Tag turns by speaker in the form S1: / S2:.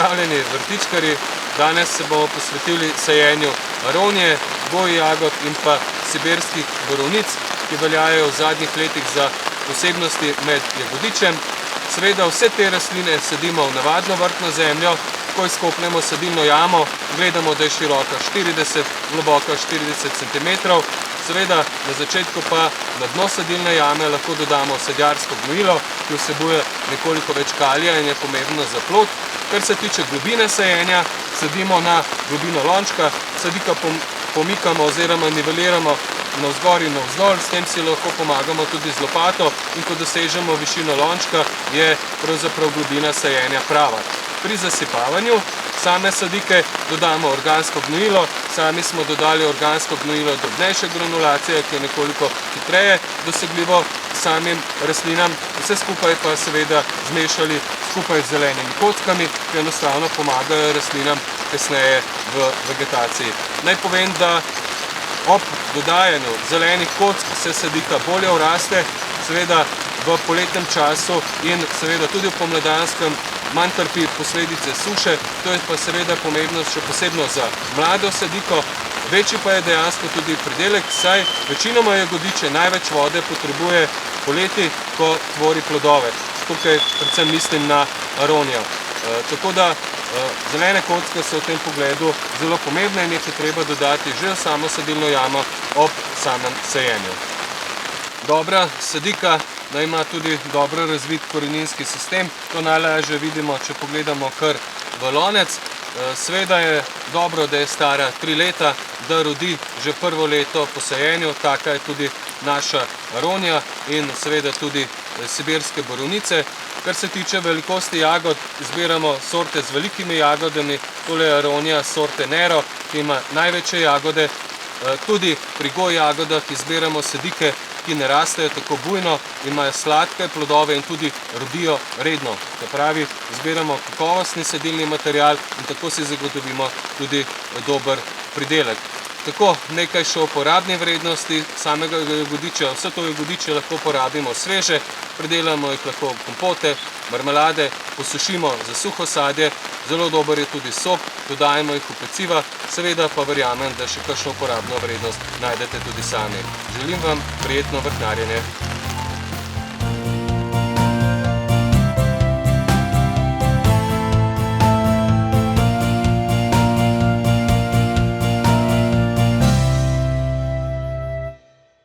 S1: Pozdravljeni vrtičkarji, danes se bomo posvetili sajenju aronije, goji jagod in pa sibirskih borovnic, ki veljajo v zadnjih letih za posebnosti med jagodičem. Seveda vse te rastline sadimo v navadno vrtno zemljo, ko izkopnemo sadilno jamo, gledamo, da je široka 40, globoka 40 cm. Seveda na začetku pa na dno sadilne jame lahko dodamo sadjarsko gnojilo, ki vsebuje nekoliko več kalija in je pomembno za plod. Kar se tiče globine sajenja, sadimo na globino lončka, sadika pomikamo oziroma niveliramo navzgor in navzdol, s tem si lahko pomagamo tudi z lopato in ko dosežemo višino lončka, je pravzaprav globina sajenja prava. Pri zasipavanju same sadike dodamo organsko gnojilo, sami smo dodali organsko gnojilo drobnejše granulacije, ki je nekoliko hitreje dosegljivo samim rastlinam, vse skupaj pa seveda zmešali skupaj z zelenimi kockami, ki enostavno pomagajo rastlinam kasneje v vegetaciji. Naj povem, da ob dodajanju zelenih kock se sadika bolje vraste, seveda v poletnem času in seveda tudi v pomladanskem manj trpi posledice suše, to je pa seveda pomembno še posebno za mlado sadiko. Večji pa je dejansko tudi pridelek, saj večinoma jagodiče največ vode potrebuje poleti, ko tvori plodove. Tukaj predvsem mislim na aronijo. Tako da zelene kocke so v tem pogledu zelo pomembne in jih je treba dodati že v samo sadilno jamo ob samem sajenju. Dobra sadika da ima tudi dobro razvit koreninski sistem. To najlažje vidimo, če pogledamo kar v lonec. Seveda je dobro, da je stara 3 leta, da rodi že prvo leto po sajenju, taka je tudi naša aronija in seveda tudi sibirske borovnice. Kar se tiče velikosti jagod, izbiramo sorte z velikimi jagodami, tole je aronija sorte Nero, ki ima največje jagode. Tudi pri goji jagodah izbiramo sadike, ki ne rastejo tako bujno, imajo sladke plodove in tudi rodijo redno. To pravi, izbiramo kakovostni sadilni material in tako si zagotovimo tudi dober pridelek. Tako, nekaj še o porabni vrednosti samega jagodiča. Vse to jagodiče lahko porabimo sveže, pridelamo jih lahko kompote, marmelade, posušimo za suho sadje, zelo dober je tudi sok, dodajemo jih v peciva, seveda pa verjamem, da še kakšno uporabno vrednost najdete tudi sami. Želim vam prijetno vrtnarjenje.